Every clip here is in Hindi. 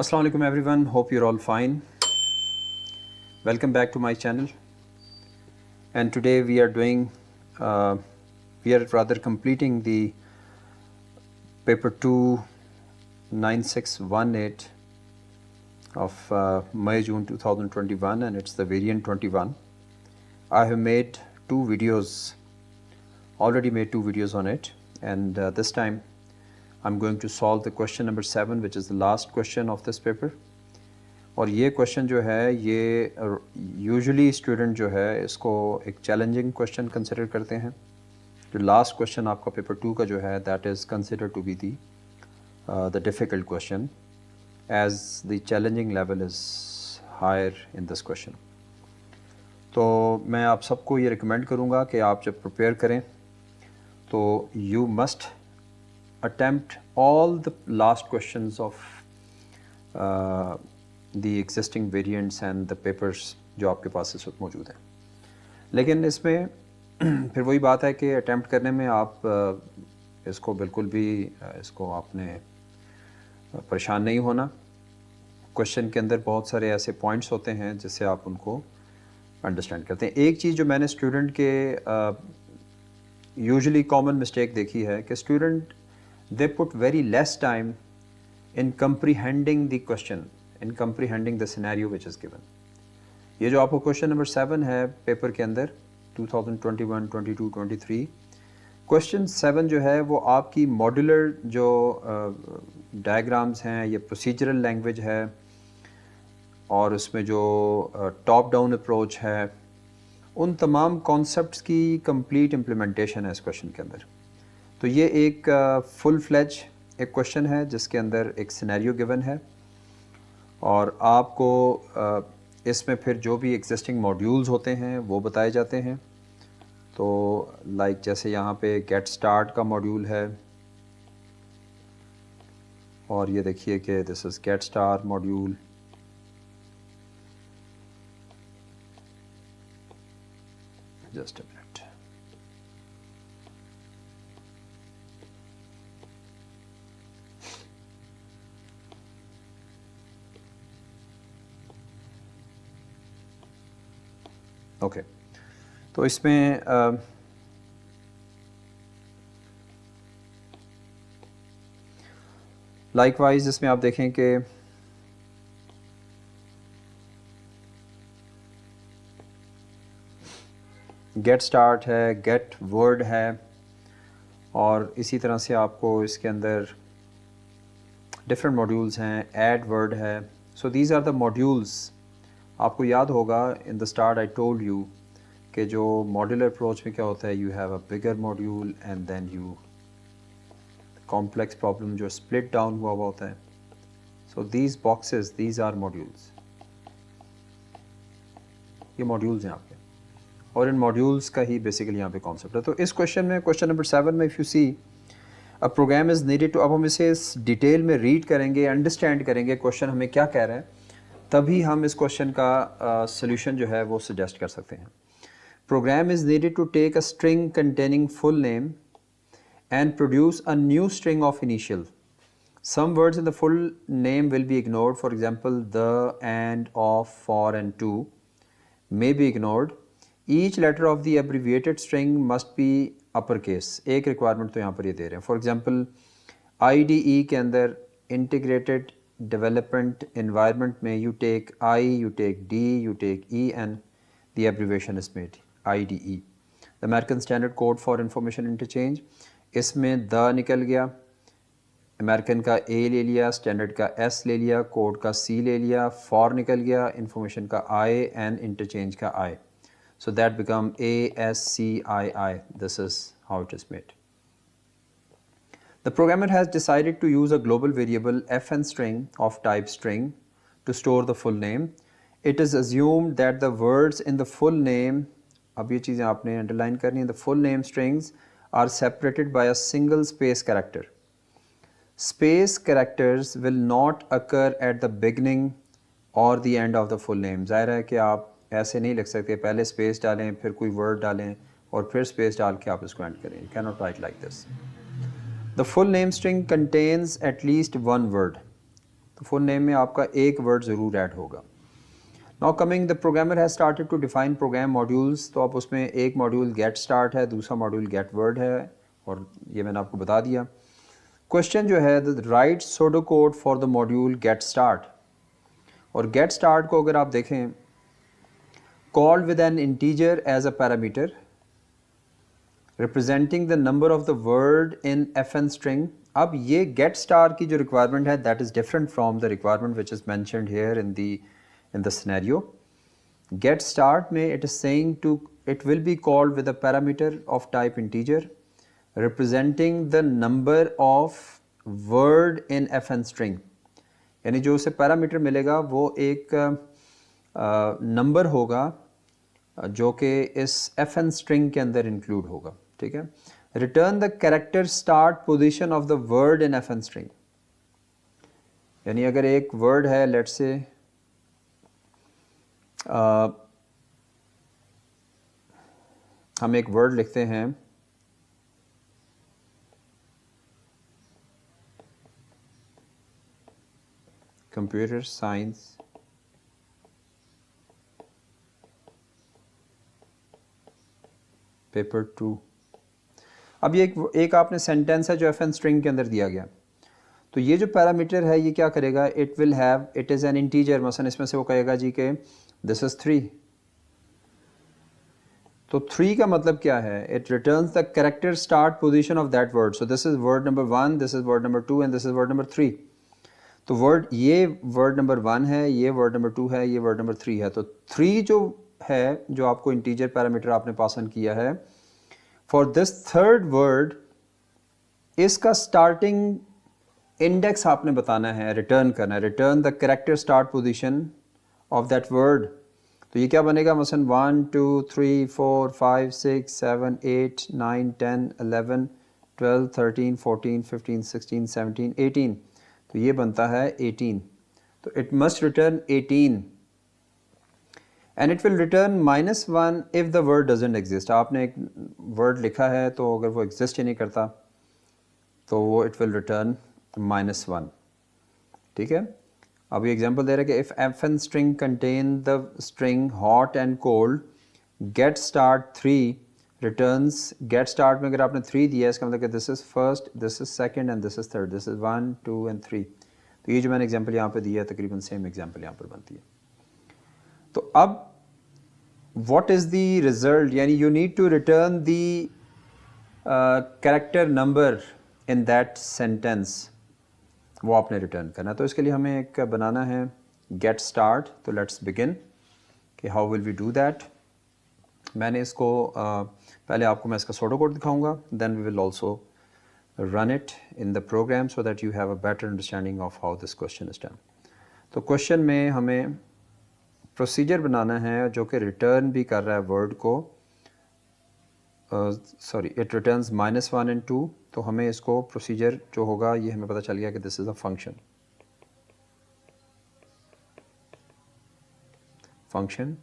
Assalamu alaikum everyone, hope you're all fine. Welcome back to my channel. And today we are completing the paper 2 9618 of May-June 2021, and it's the variant 21. I have already made two videos on it, and this time I'm going to solve the question number 7, which is the last question of this paper. और ये क्वेश्चन जो है ये यूजुअली स्टूडेंट जो है इसको एक चैलेंजिंग क्वेश्चन कंसिडर करते हैं. जो लास्ट क्वेश्चन आपका पेपर 2 का जो है that is consider to be the difficult question as the challenging level is higher in this question. तो मैं आप सबको ये रिकमेंड करूँगा कि आप जब प्रिपेयर करें तो you must attempt all the last questions of the existing variants and the papers जो आपके पास इस वक्त मौजूद हैं. लेकिन इसमें फिर वही बात है कि अटैम्प्ट करने में आप इसको बिल्कुल भी इसको आपने परेशान नहीं होना. क्वेश्चन के अंदर बहुत सारे ऐसे पॉइंट्स होते हैं जिससे आप उनको अंडरस्टैंड करते हैं. एक चीज़ जो मैंने स्टूडेंट के यूजुअली कॉमन मिस्टेक देखी है कि student they put very less time in comprehending the question, in comprehending the scenario which is given. ये जो आपको क्वेश्चन नंबर 7 है पेपर के अंदर 2021, 22, 23, क्वेश्चन 7 जो है वो आपकी मॉड्यूलर जो डायग्राम्स हैं, ये प्रोसीजरल लैंग्वेज है और उसमें जो टॉप डाउन अप्रोच है, उन तमाम कॉन्सेप्ट्स की कंप्लीट इम्प्लीमेंटेशन है इस क्वेश्चन के अंदर. तो ये एक फुल फ्लेज एक क्वेश्चन है जिसके अंदर एक सिनेरियो गिवन है और आपको इसमें फिर जो भी एग्जिस्टिंग मॉड्यूल्स होते हैं वो बताए जाते हैं. तो लाइक जैसे यहाँ पे गेट स्टार्ट का मॉड्यूल है और ये देखिए कि this is get start module. Just a minute. Okay तो इसमें लाइकवाइज इसमें आप देखें कि गेट स्टार्ट है, गेट वर्ड है और इसी तरह से आपको इसके अंदर डिफरेंट मॉड्यूल्स हैं. ऐड वर्ड है. So these are the modules. आपको याद होगा in the start I told you कि जो मॉड्यूलर अप्रोच में क्या होता है, you have a bigger module and then you complex problem जो स्प्लिट डाउन हुआ होता है. So these boxes these are modules. ये मॉड्यूल्स हैं आपके और इन मॉड्यूल्स का ही बेसिकली यहाँ पे कॉन्सेप्ट है. तो इस क्वेश्चन में क्वेश्चन नंबर 7 में if you see a program is needed to, अब हम इसे डिटेल में रीड करेंगे, अंडरस्टैंड करेंगे क्वेश्चन हमें क्या कह रहा है, तभी हम इस क्वेश्चन का सॉल्यूशन जो है वो सजेस्ट कर सकते हैं. Program is needed to take a string containing full name and produce a new string of initial. Some words in the full name will be ignored. For example the, and, of, for and to may be ignored. Each letter of the abbreviated string must be uppercase. एक रिक्वायरमेंट तो यहाँ पर ये दे रहे हैं. फॉर एग्जांपल IDE के अंदर इंटीग्रेटेड डेवलपमेंट एनवायरनमेंट में you take I, you take D, you take E and the abbreviation is made IDE. The American Standard Code for Information Interchange, इसमें the निकल गया, अमेरिकन का A ले लिया, स्टैंडर्ड का S ले लिया, कोड का C ले लिया, फॉर निकल गया, इंफॉर्मेशन का I एंड इंटरचेंज का I. So that become ASCII. This is how it is made. The programmer has decided to use a global variable fn string of type string to store the full name. It is assumed that the words in the full name, अब ये चीज़ें आपने अंडरलाइन करनी है, the full name strings are separated by a single space character. Space characters will not occur at the beginning or the end of the full name. ज़ाहिर है कि आप ऐसे नहीं लिख सकते, पहले स्पेस डालें फिर कोई वर्ड डालें और फिर स्पेस डाल के आप इसको एंड करें. You cannot write like this. The full name string contains at least one word. तो फुल नेम में आपका एक वर्ड ज़रूर ऐड होगा। Now coming, the programmer has started to define program modules. तो आप उसमें एक मॉड्यूल गेट स्टार्ट है, दूसरा मॉड्यूल गेट वर्ड है, और ये मैंने आपको बता दिया। क्वेश्चन जो है, the right pseudo code for the module get start. और गेट स्टार्ट को अगर आप देखें, called with an integer as a parameter representing the number of the word in FN string. अब ये गेट स्टार की जो रिक्वायरमेंट है, that is different from the requirement which is mentioned here in the scenario. Get start में it is saying to, it will be called with a parameter of type integer representing the number of word in FN string। यानी जो उसे पैरामीटर मिलेगा वो एक नंबर होगा जो कि इस FN string के अंदर इंक्लूड होगा, ठीक है। Return the character start position of the word in FN string। यानी अगर एक वर्ड है, लेट्स से हम एक वर्ड लिखते हैं कंप्यूटर साइंस पेपर 2। अब ये एक आपने सेंटेंस है जो FN स्ट्रिंग के अंदर दिया गया। तो ये जो पैरामीटर है ये क्या करेगा, it will have, it is an integer. मसलन इसमें से वो कहेगा जी कि दिस इज़ 3। तो 3 का मतलब क्या है, it returns the character start position of that word. So this is word number 1, this is word number 2 and this is word number 3। तो ये वर्ड नंबर 1 है, ये वर्ड नंबर 2 है, ये वर्ड नंबर 3 है। तो 3 जो है, जो आपको इंटीजर पैरामीटर आपने पास ऑन किया है, फॉर दिस थर्ड वर्ड इसका स्टार्टिंग इंडेक्स आपने बताना है, रिटर्न करना है। Return the character start position of that word. तो ये क्या बनेगा, मसलन 1 2 3 4 5 6 7 8 9 10 11 12 13 14 15 16 17 18। तो ये बनता है 18। तो it must return 18 and it will return -1 if the word doesn't exist. आपने एक वर्ड लिखा है तो अगर वो एग्जिस्ट ही नहीं करता तो वो इट विल रिटर्न -1, ठीक है। अब ये एग्जांपल दे रहा है कि if FN string contain the string hot and cold, get start 3 returns. Gate start में अगर आपने 3 दिया है, इसका मतलब कि this is first, this is second and this is third, this is 1 2 and 3। तो ये जो मैंने एग्जांपल यहाँ पे दिया है, तकरीबन सेम एग्जांपल यहाँ पर बनती है। तो अब व्हाट इज़ द रिजल्ट, यानी you need to return the character number in that sentence, वो आपने रिटर्न करना है। तो इसके लिए हमें एक बनाना है गेट स्टार्ट। तो लेट्स बिगिन कि how will we do that. मैंने इसको पहले आपको मैं इसका सोडो कोड दिखाऊंगा, then we will also run it in the program so that you have a better understanding of how this question is done. तो क्वेश्चन में हमें प्रोसीजर बनाना है जो कि रिटर्न भी कर रहा है वर्ड को, सॉरी इट रिटर्न्स -1 एंड 2। तो हमें इसको प्रोसीजर जो होगा, ये हमें पता चल गया कि this is a function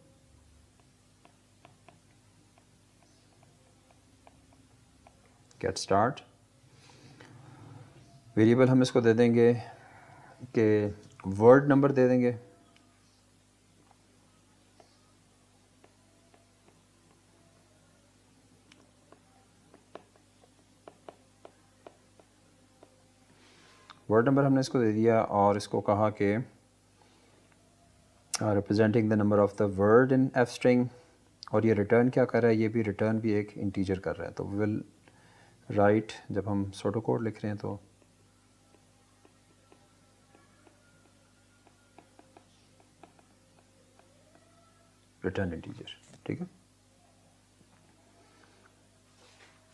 get start. Variable हम इसको दे देंगे कि वर्ड नंबर दे देंगे, वर्ड नंबर हमने इसको दे दिया, और इसको कहा कि representing the number of the word in F string. और ये रिटर्न क्या कर रहा है, ये भी रिटर्न भी एक इंटीजर कर रहा है। तो वी विल राइट, जब हम सोडो कोड लिख रहे हैं तो रिटर्न इंटीजर, ठीक है।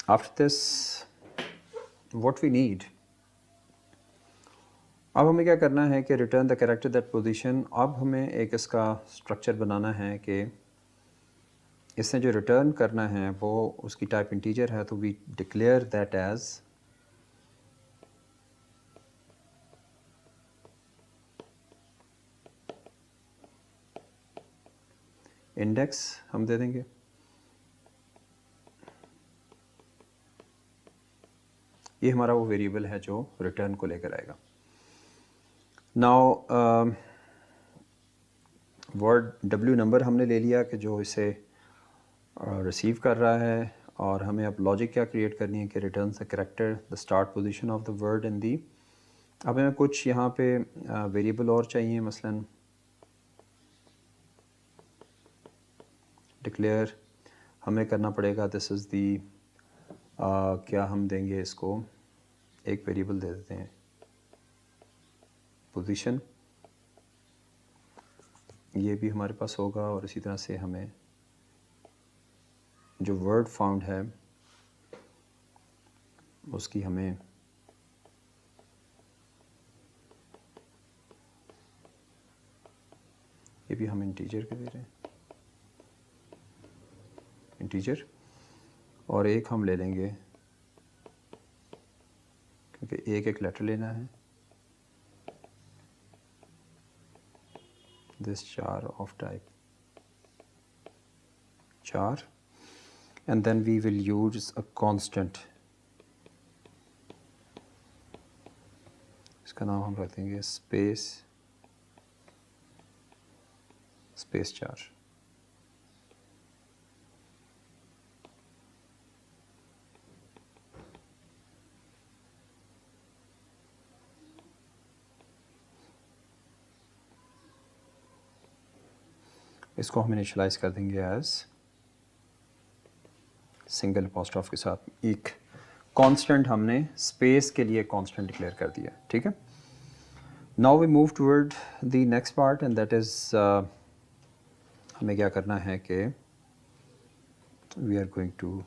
After this what we need, अब हमें क्या करना है कि return the character that position. अब हमें एक इसका स्ट्रक्चर बनाना है कि इसने जो रिटर्न करना है वो उसकी टाइप इंटीजर है, तो we declare that as index हम दे देंगे। ये हमारा वो वेरिएबल है जो रिटर्न को लेकर आएगा। नाउ वर्ड डब्ल्यू नंबर हमने ले लिया कि जो इसे रिसीव कर रहा है, और हमें अब लॉजिक क्या क्रिएट करनी है कि return the character the start position of the word in the. अब हमें कुछ यहाँ पे वेरिएबल और चाहिए, मसलन डिक्लेयर हमें करना पड़ेगा दिस इज़ दी, क्या हम देंगे इसको, एक वेरिएबल दे देते हैं पोजीशन, ये भी हमारे पास होगा। और इसी तरह से हमें जो वर्ड फाउंड है उसकी हमें ये भी हम इंटीजर के दे रहे हैं, इंटीजर। और एक हम ले लेंगे क्योंकि एक एक लेटर लेना है, this char of type char, and then we will use a constant, इसका नाम हम रख देंगे स्पेस स्पेस चार। इसको हम इनिशलाइज कर देंगे एज सिंगल अपॉस्ट्रोफ के साथ। एक कांस्टेंट हमने स्पेस के लिए कांस्टेंट डिक्लेयर कर दिया, ठीक है। Now we move toward the next part and that is हमें क्या करना है कि we are going to,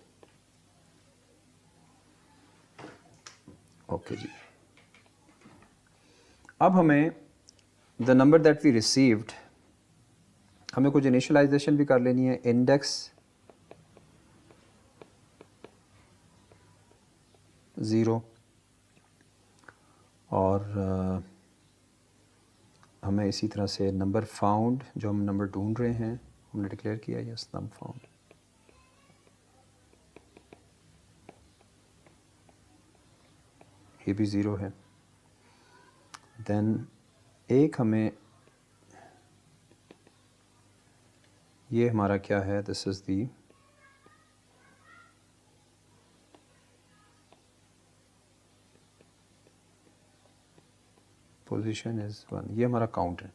okay जी, अब हमें the number that we received, हमें कुछ इनिशियलाइजेशन भी कर लेनी है। इंडेक्स 0 और हमें इसी तरह से नंबर फाउंड, जो हम नंबर ढूंढ रहे हैं हमने डिक्लेयर किया, यस नंबर फाउंड, ये भी 0 है। देन एक हमें, ये हमारा क्या है, this is the position is 1, ये हमारा काउंट है,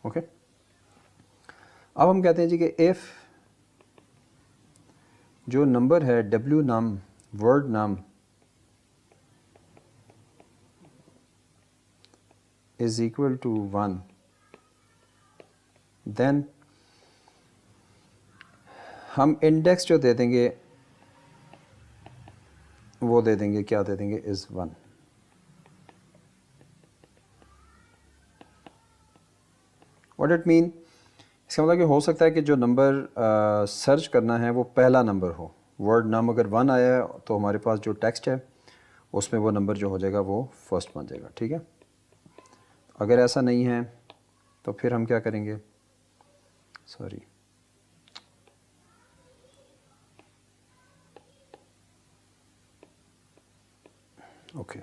ओके। अब हम कहते हैं जी कि इफ़ जो नंबर है W num, word num is equal to 1, then हम इंडेक्स जो दे देंगे वो दे देंगे, क्या दे देंगे, इज़ 1। व्हाट इट मीन, इसका मतलब कि हो सकता है कि जो नंबर सर्च करना है वो पहला नंबर हो। वर्ड नाम अगर 1 आया है तो हमारे पास जो टेक्स्ट है उसमें वो नंबर जो हो जाएगा वो फर्स्ट बन जाएगा, ठीक है। अगर ऐसा नहीं है तो फिर हम क्या करेंगे, सॉरी, ओके,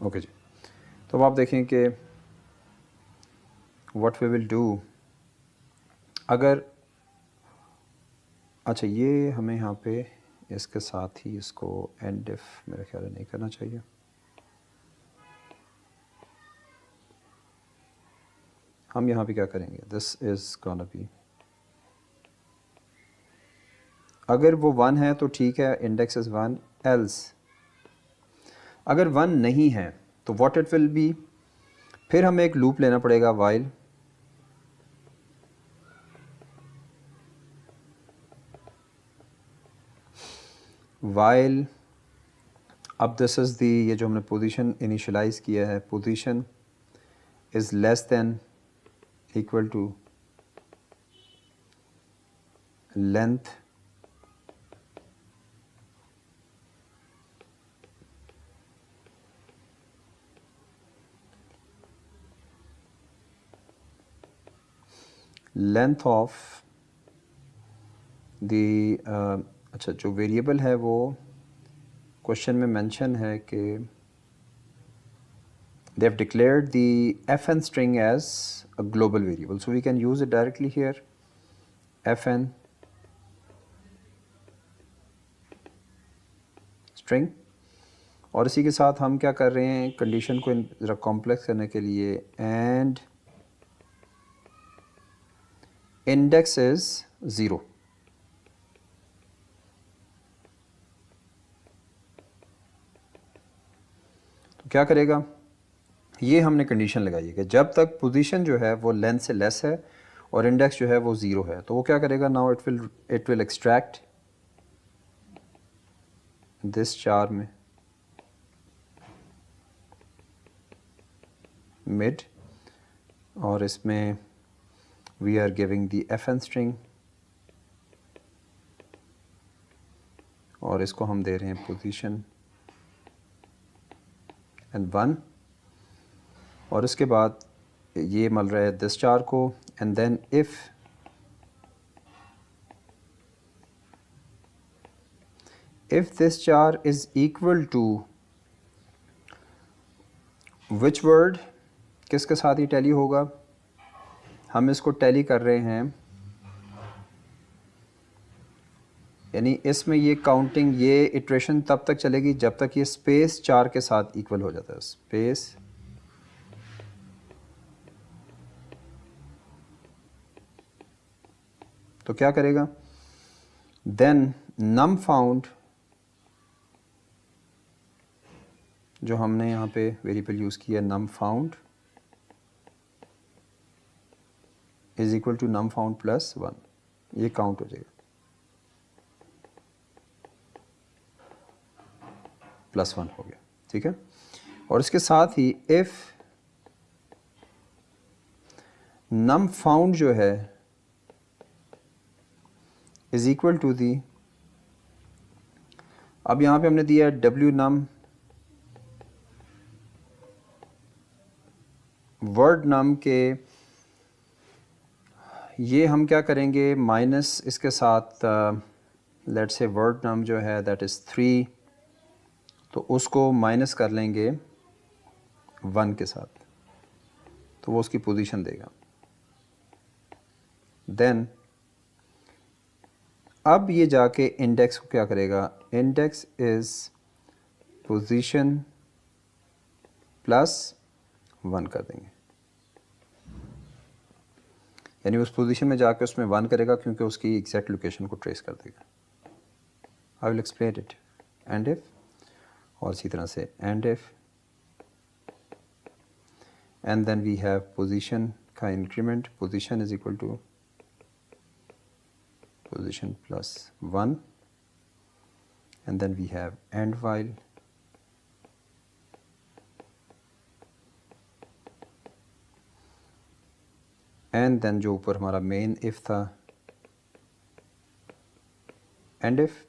ओके जी। तो अब आप देखें कि व्हाट वी विल डू, अगर, अच्छा ये हमें यहाँ पे इसके साथ ही इसको एंड इफ मेरे ख्याल में नहीं करना चाहिए। हम यहाँ पे क्या करेंगे, दिस इज़ गोना बी, अगर वो 1 है तो ठीक है, इंडेक्स इज़ 1, एल्स अगर 1 नहीं है तो व्हाट इट विल बी, फिर हमें एक लूप लेना पड़ेगा वाइल, वाइल, अब दिस इज़ दी, ये जो हमने पोजीशन इनिशियलाइज किया है, position is less than equal to length length of the अच्छा, जो वेरिएबल है वो क्वेश्चन में मेंशन है कि they have declared the fn string as a global variable, so we can use it directly here, fn string। और इसी के साथ हम क्या कर रहे हैं, कंडीशन को ज़रा कॉम्प्लेक्स करने के लिए एंड इंडेक्स इज़ 0। तो क्या करेगा, ये हमने कंडीशन लगाई है कि जब तक पोजीशन जो है वो लेंथ से लेस है और इंडेक्स जो है वो 0 है, तो वो क्या करेगा, now it will extract this char में मिड, और इसमें we are giving the fn string, और इसको हम दे रहे हैं पोजीशन एंड 1, और इसके बाद ये मिल रहा है दिस चार को, and then if this char is equal to which word, किसके साथ ही टैली होगा, हम इसको टैली कर रहे हैं, यानी इसमें ये काउंटिंग, ये इटरेशन तब तक चलेगी जब तक ये स्पेस चार के साथ इक्वल हो जाता है, स्पेस तो क्या करेगा, देन नम फाउंड, जो हमने यहाँ पे वेरिएबल यूज़ किया num found is equal to num found plus 1, ये काउंट हो जाएगा +1 हो गया, ठीक है। और इसके साथ ही इफ नम फाउंड जो है इज इक्वल टू दी, अब यहाँ पे हमने दिया डब्ल्यू नम, वर्ड नम के, ये हम क्या करेंगे, माइनस इसके साथ लेट से वर्ड नम जो है दैट इज़ 3, तो उसको माइनस कर लेंगे 1 के साथ, तो वो उसकी पोजीशन देगा। देन अब ये जाके इंडेक्स को क्या करेगा, इंडेक्स इज़ पोजीशन +1 कर देंगे, यानी उस पोजीशन में जाके उसमें 1 करेगा क्योंकि उसकी एग्जैक्ट लोकेशन को ट्रेस कर देगा। I will explain it, end if, और इसी तरह से end if, and then we have position का increment, position is equal to position +1, and then we have end while, and then जो ऊपर हमारा मेन इफ था, एंड इफ,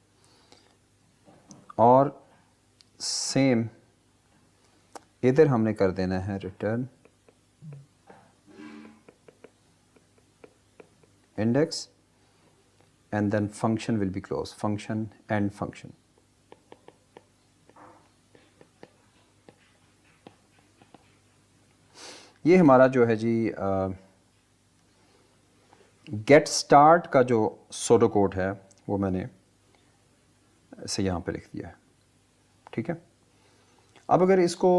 और सेम इधर हमने कर देना है return index, and then function will be close, function end function. ये हमारा जो है जी गेट स्टार्ट का जो सोडो कोड है वो मैंने इसे यहाँ पे लिख दिया है, ठीक है। अब अगर इसको,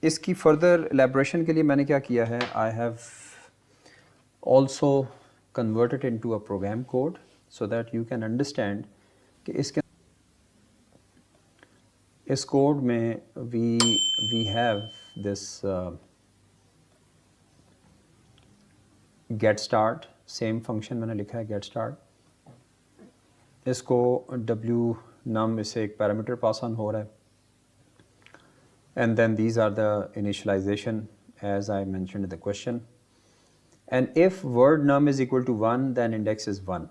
इसकी फर्दर एलैबोरेशन के लिए मैंने क्या किया है, I have also converted into a program code so that you can understand कि इसके इस कोड में we have this get start, same function मैंने लिखा है गेट स्टार्ट, इसको w num इससे एक पैरामीटर पास ऑन हो रहा है, and then these are the initialization as I mentioned in the question, and if word num is equal to 1 then index is 1,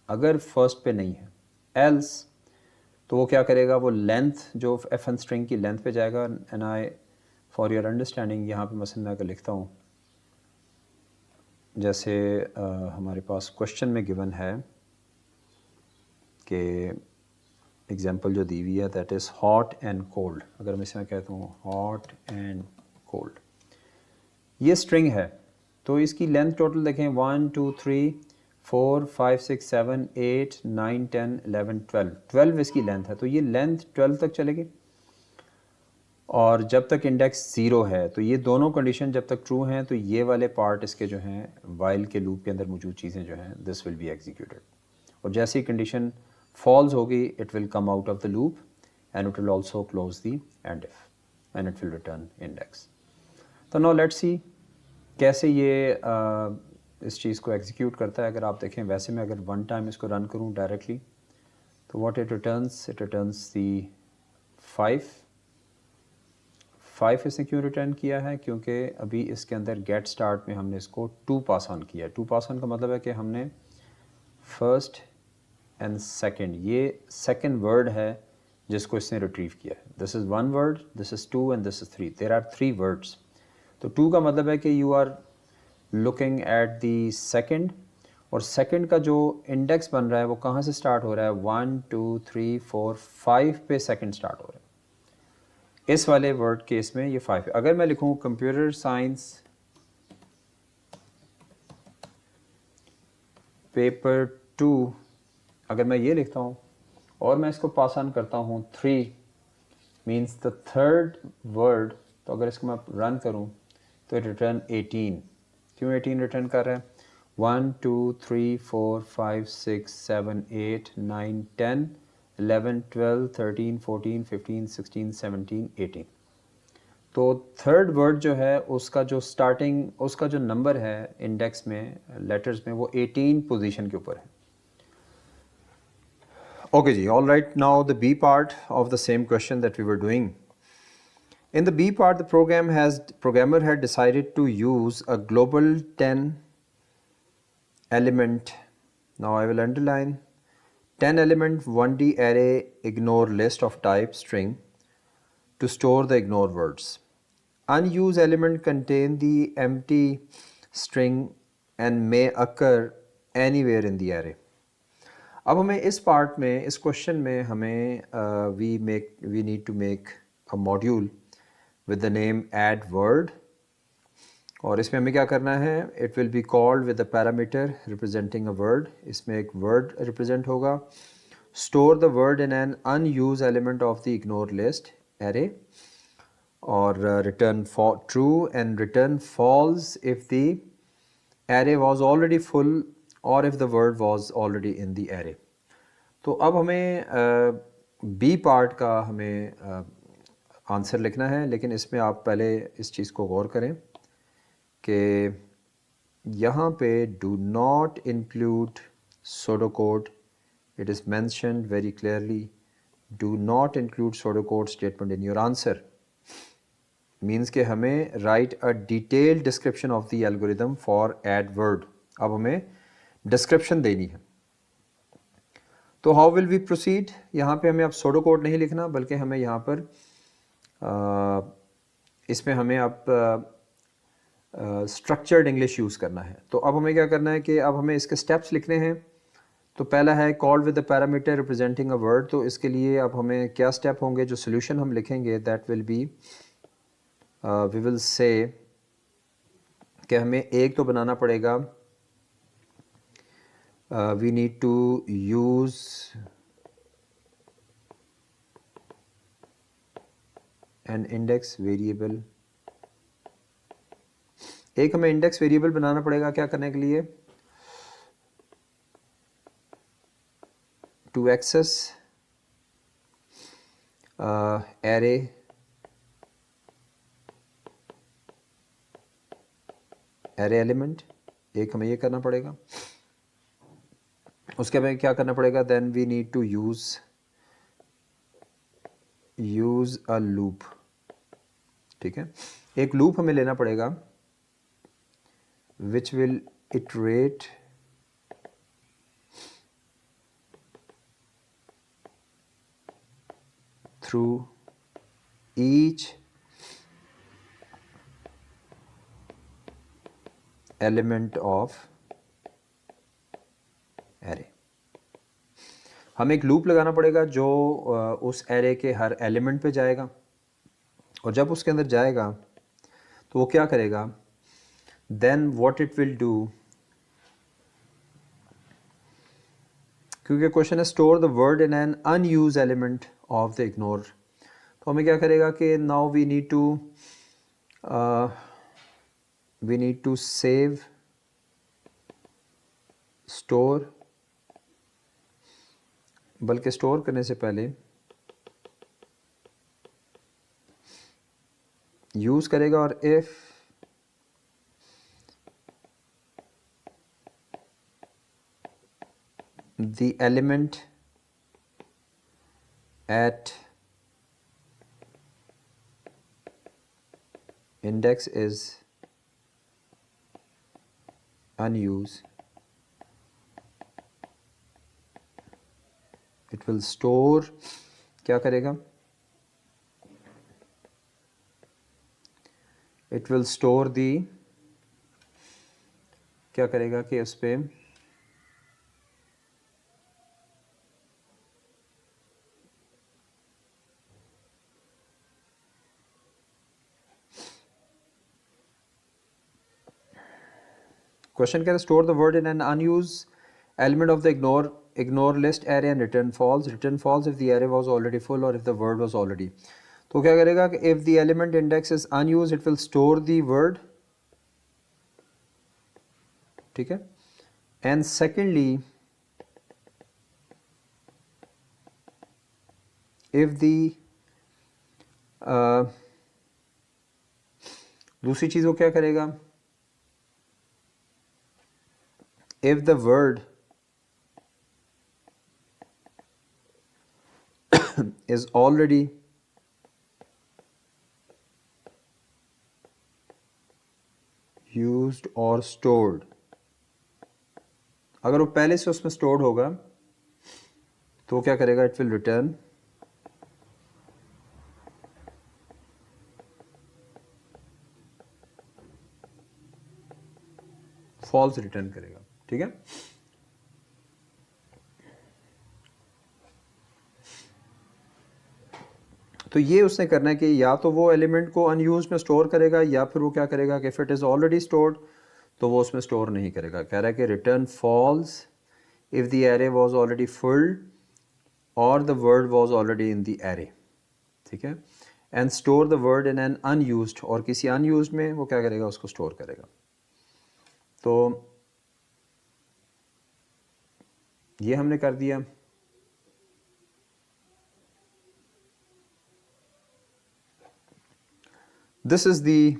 अगर फर्स्ट पे नहीं है else तो वो क्या करेगा, वो लेंथ जो fn स्ट्रिंग की लेंथ पे जाएगा, and I for your understanding यहाँ पे मसलन मैं अगर लिखता हूँ, जैसे हमारे पास क्वेश्चन में गिवन है कि एग्जांपल जो दी हुई है that is hot and cold. अगर मैं इसमें कहता हूँ हॉट एंड कोल्ड, ये स्ट्रिंग है तो इसकी लेंथ टोटल देखें 1 2 3 4 5 6 7 8 9 10 11 12 इसकी लेंथ है। तो ये लेंथ 12 तक चलेगी और जब तक इंडेक्स 0 है तो ये दोनों कंडीशन जब तक ट्रू हैं तो ये वाले पार्ट इसके जो हैं वाइल के लूप के अंदर मौजूद चीज़ें जो हैं दिस विल बी एग्जीक्यूटेड। और जैसी कंडीशन फॉल्स होगी it will come out of the loop and it will also close the end if and it will return index. तो नाउ लेट्स सी कैसे ये इस चीज़ को एग्जीक्यूट करता है। अगर आप देखें वैसे मैं अगर वन टाइम इसको रन करूं डायरेक्टली तो व्हाट इट रिटर्न्स दी 5 इसने क्यों रिटर्न किया है, क्योंकि अभी इसके अंदर गेट स्टार्ट में हमने इसको 2 पास ऑन किया। 2 पास ऑन का मतलब है कि हमने फर्स्ट एंड सेकंड, ये सेकंड वर्ड है जिसको इसने रिट्रीव किया है। This is 1 word, this is 2 and this is 3, there are 3 words. तो 2 का मतलब है कि you are looking at the second, और सेकंड का जो इंडेक्स बन रहा है वो कहाँ से स्टार्ट हो रहा है, 1 2 3 4 5 पे सेकंड स्टार्ट हो रहा है। इस वाले वर्ड केस में ये 5 है। अगर मैं लिखूँ कंप्यूटर साइंस पेपर 2, अगर मैं ये लिखता हूँ और मैं इसको पास ऑन करता हूँ 3 मीन्स द थर्ड वर्ड, तो अगर इसको मैं रन करूँ तो रिटर्न 18। क्यों 18 रिटर्न कर रहा है, 1 2 3 4 5 6 7 8 9 10 11 12 13 14 15 16 17 18। तो थर्ड वर्ड जो है उसका जो स्टार्टिंग, उसका जो नंबर है इंडेक्स में लेटर्स में वो 18 पोजीशन के ऊपर है। Okay ji, all right, now the B part of the same question that we were doing. In the B part, the programmer had decided to use a global 10 element, now I will underline, 10 element 1D array ignore list of type string to store the ignore words. Unused element contain the empty string and may occur anywhere in the array. अब हमें इस पार्ट में, इस क्वेश्चन में हमें we need to make a module with the name add word, और इसमें हमें क्या करना है, it will be called with the parameter representing a word. इसमें एक वर्ड रिप्रेजेंट होगा, store the word in an unused element of the ignore list array, और return true and return false if the array was already full और if the word was already in the array. तो अब हमें बी पार्ट का हमें आंसर लिखना है, लेकिन इसमें आप पहले इस चीज़ को गौर करें कि यहाँ पे do not include pseudocode, it is mentioned very clearly, do not include pseudocode statement in your answer, means कि हमें write a detailed description of the algorithm for add word। अब हमें description देनी है। तो हाउ विल वी प्रोसीड, यहाँ पे हमें अब pseudocode नहीं लिखना, बल्कि हमें यहाँ पर इसमें हमें अब स्ट्रक्चर्ड इंग्लिश यूज़ करना है। तो अब हमें क्या करना है कि अब हमें इसके स्टेप्स लिखने हैं। तो पहला है call with the parameter representing a word. तो इसके लिए अब हमें क्या स्टेप होंगे, जो सोल्यूशन हम लिखेंगे that will be we will say कि हमें एक तो बनाना पड़ेगा, we need to use an index variable. एक हमें इंडेक्स वेरिएबल बनाना पड़ेगा क्या करने के लिए, टू एक्सेस एरे एलिमेंट, एक हमें ये करना पड़ेगा। उसके बाद क्या करना पड़ेगा, then we need to use a loop. ठीक है, एक लूप हमें लेना पड़ेगा which will iterate through each element of array। हमें एक लूप लगाना पड़ेगा जो उस एरे के हर एलिमेंट पे जाएगा, और जब उसके अंदर जाएगा तो वो क्या करेगा, then what it will do, क्योंकि क्वेश्चन है store the word in an unused element of the ignore, तो हमें क्या करेगा कि now we need to save store, बल्कि स्टोर करने से पहले यूज़ करेगा, और if the element at index is unused, it will store, क्या करेगा, it will store the, क्या करेगा कि उस पे क्वेश्चन कह रहा है store the word in an unused element of the ignore list array and return false if the array was already full और if the word was already, तो क्या करेगा कि if the element index is unused it will store the word, ठीक है, एंड सेकेंडली इफ द दूसरी चीज़ वो क्या करेगा, if the word is already used or stored, अगर वो पहले से उसमें स्टोर्ड होगा तो क्या करेगा, it will return false return करेगा, ठीक है। तो ये उसने करना है कि या तो वो एलिमेंट को अनयूज में स्टोर करेगा, या फिर वो क्या करेगा कि if it is already stored तो वो उसमें स्टोर नहीं करेगा। कह रहा है कि return false if the array was already full और the word was already in the array, ठीक है, and store the word in an unused, और किसी अनयूज्ड में वो क्या करेगा, उसको स्टोर करेगा। तो ये हमने कर दिया। This is the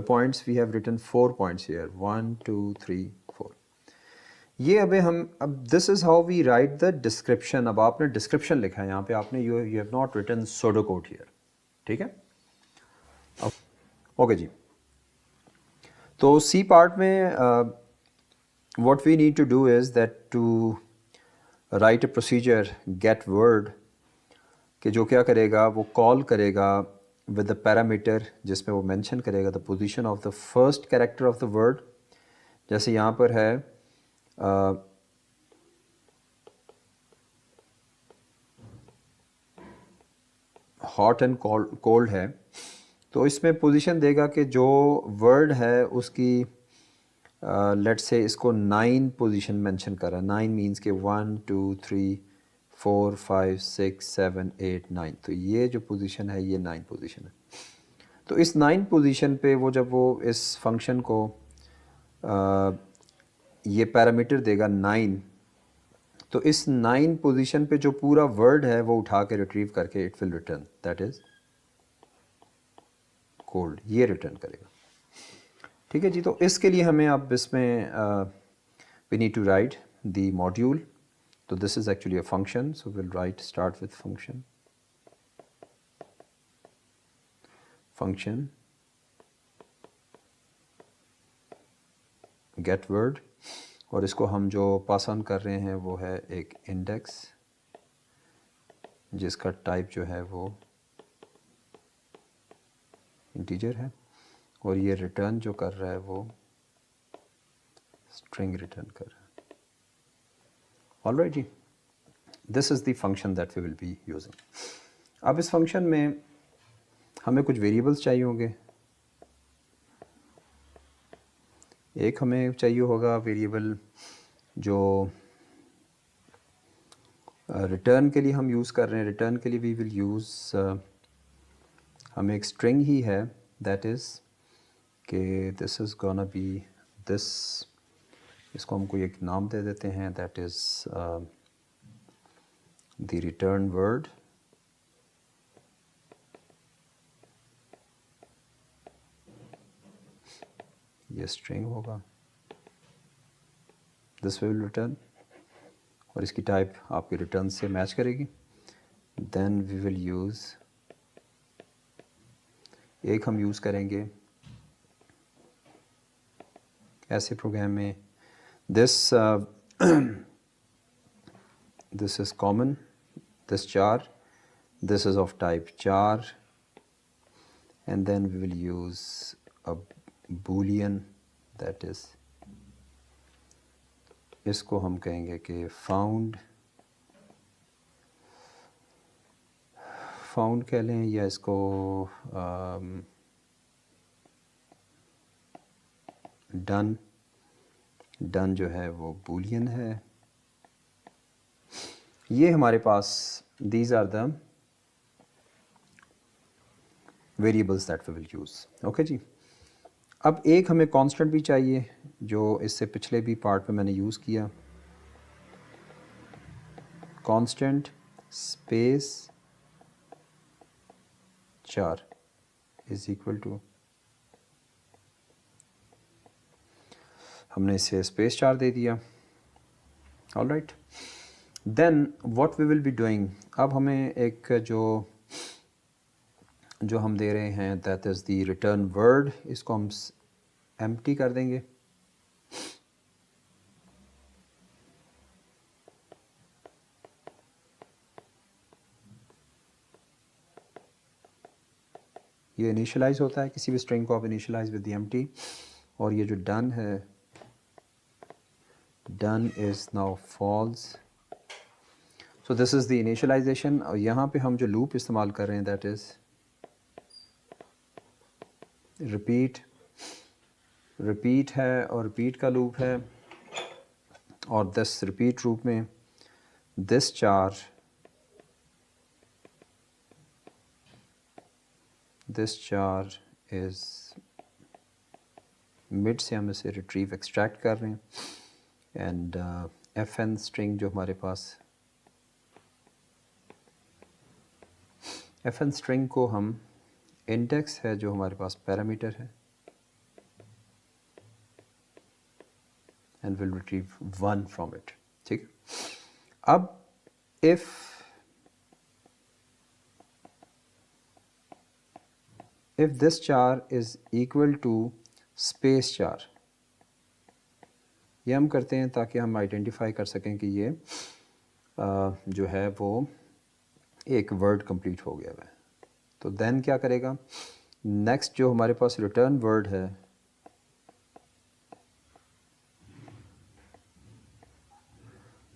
points we have written 4 points here 1 2 3 4। ये अब this is how we write the description। अब आपने description लिखा है यहाँ पे, आपने you have not written pseudocode here, ठीक है। ओके जी, तो C part में what we need to do is that to write a procedure get word कि जो क्या करेगा, वो कॉल करेगा विद द पैरामीटर जिसमें वो मेंशन करेगा the position of the first character of the word. जैसे यहाँ पर है हॉट एंड कोल्ड है, तो इसमें पोजीशन देगा कि जो वर्ड है उसकी लेट्स से इसको 9 पोजीशन मेंशन कर रहा है। 9 मींस के 1 2 3 4 5 6 7 8 9, तो ये जो पोजीशन है ये 9 पोजीशन है। तो इस 9 पोजीशन पे वो जब वो इस फंक्शन को ये पैरामीटर देगा 9, तो इस 9 पोजीशन पे जो पूरा वर्ड है वो उठा के रिट्रीव करके it will return that is cold, ये रिटर्न करेगा, ठीक है जी। तो इसके लिए हमें अब इसमें we need to write the module. So this is actually a function, so we'll start with function get word, और इसको हम जो पास ऑन कर रहे हैं वो है एक इंडेक्स जिसका टाइप जो है वो इंटीजर है, और ये रिटर्न जो कर रहा है वो स्ट्रिंग रिटर्न कर रहा है। ऑलराइट जी। This is the function that we will be using. अब इस फंक्शन में हमें कुछ वेरिएबल्स चाहिए होंगे। एक हमें चाहिए होगा वेरिएबल जो रिटर्न के लिए हम यूज़ कर रहे हैं। रिटर्न के लिए वी विल यूज़ हमें एक स्ट्रिंग ही है, दैट इज़ कि this is gonna be this, इसको हम कोई एक नाम दे देते हैं, that is the return word. ये स्ट्रिंग होगा, दिस विल रिटर्न, और इसकी टाइप आपके रिटर्न से मैच करेगी। देन वी विल यूज़, एक हम यूज़ करेंगे ऐसे प्रोग्राम में, this this is common, this char, this is of type char, and then we will use a boolean, that is, इसको हम कहेंगे कि found कह लें, या इसको done जो है वो boolean है। ये हमारे पास these are the variables that we will use, okay जी। अब एक हमें कांस्टेंट भी चाहिए जो इससे पिछले भी पार्ट में मैंने यूज़ किया, constant space char is equal to, हमने इसे स्पेस चार दे दिया। All right, then what we will be doing, अब हमें एक जो हम दे रहे हैं that is the return word, इसको हम एम्प्टी कर देंगे। ये इनिशियलाइज होता है, किसी भी स्ट्रिंग को आप इनिशियलाइज विद द एम्प्टी, और ये जो डन है, done is now false, so this is the initialization. और यहाँ पे हम जो लूप इस्तेमाल कर रहे हैं दैट इज़ रिपीट है, और रिपीट का लूप है, और दिस रिपीट लूप में दिस चार इज़ मिड से हम इसे रिट्रीव एक्सट्रैक्ट कर रहे हैं, एंड एफ एन स्ट्रिंग जो हमारे पास, एफ एन स्ट्रिंग को हम इंडेक्स है जो हमारे पास पैरामीटर है, and will retrieve 1 from it. ठीक है, अब if this char is equal to space char, ये हम करते हैं ताकि हम आइडेंटिफाई कर सकें कि ये जो है वो एक वर्ड कंप्लीट हो गया है। तो देन क्या करेगा, नेक्स्ट जो हमारे पास रिटर्न वर्ड है,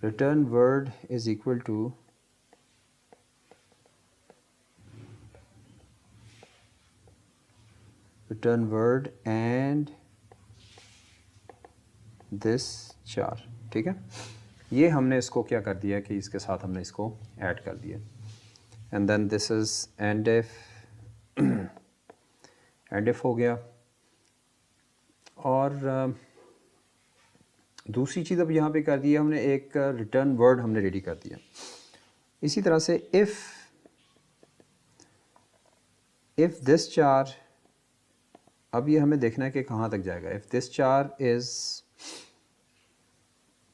return word is equal to return word and this char. ठीक है, ये हमने इसको क्या कर दिया कि इसके साथ हमने इसको ऐड कर दिया, and then this is end if हो गया। और दूसरी चीज़ अब यहाँ पे कर दी है हमने, एक रिटर्न वर्ड हमने रेडी कर दिया। इसी तरह से इफ़ दिस चार, अब ये हमें देखना है कि कहाँ तक जाएगा। If this char is,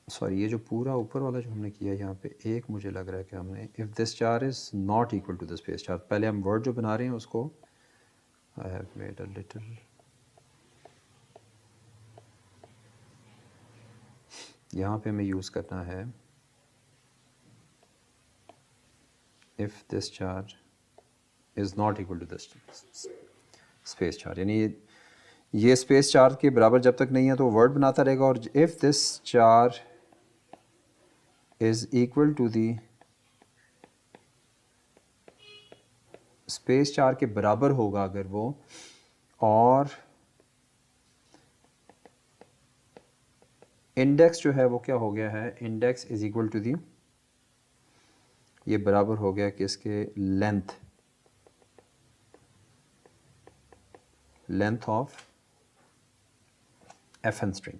sorry, ये जो पूरा ऊपर वाला जो हमने किया यहाँ पे, एक मुझे लग रहा है कि हमने if this char is not equal to the space char, पहले हम वर्ड जो बना रहे हैं उसको, I have made a little, यहाँ पे हमें यूज़ करना है if this char is not equal to this space char, यानी ये स्पेस चार के बराबर जब तक नहीं है तो वर्ड बनाता रहेगा, और if this char is equal to the space 4 के बराबर होगा अगर वो, और इंडेक्स जो है वो क्या हो गया है, index is equal to the, ये बराबर हो गया कि इसके लेंथ ऑफ FN स्ट्रिंग।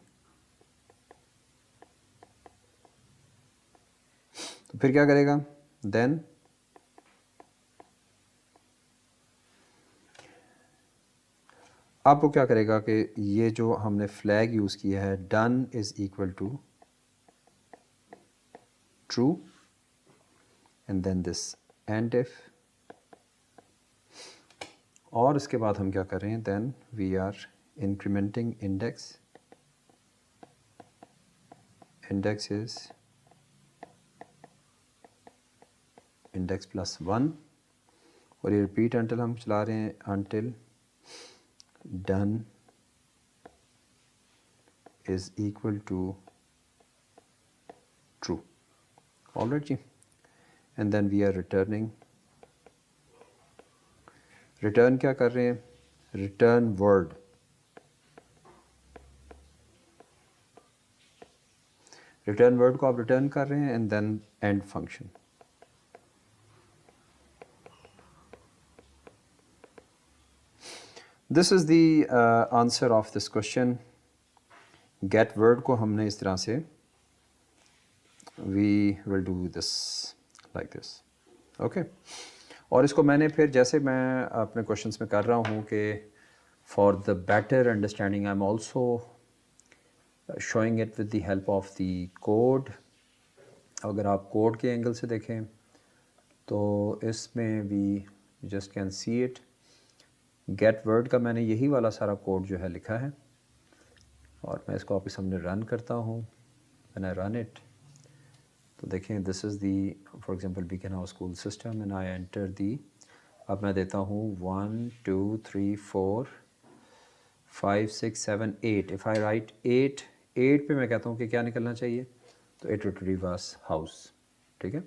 तो फिर क्या करेगा, देन अब वो क्या करेगा कि ये जो हमने फ्लैग यूज़ किया है, done is equal to true, and then this end if, और इसके बाद हम क्या कर रहे हैं, then we are incrementing index, index is index plus 1, और ये रिपीट अंटिल हम चला रहे हैं, until done is equal to true. Alright जी, and then we are returning, return क्या कर रहे हैं, रिटर्न वर्ड, रिटर्न वर्ड को आप रिटर्न कर रहे हैं, and then end function. This is the answer of this question. Get word को हमने इस तरह से, we will do this like this, okay. और इसको मैंने फिर, जैसे मैं अपने क्वेश्चंस में कर रहा हूँ कि for the better understanding I am also showing it with the help of the code. अगर आप कोड के एंगल से देखें तो इसमें भी just can see it, get word का मैंने यही वाला सारा कोड जो है लिखा है, और मैं इसको आपके सामने रन करता हूँ। व्हेन आई रन इट, तो देखें this is the, for example beacon house school system, and I enter the, अब मैं देता हूँ 1 2 3 4 5 6 7 8, इफ़ आई राइट 8 पे मैं कहता हूँ कि क्या निकलना चाहिए, तो इट रिट्रीव अस हाउस, ठीक है।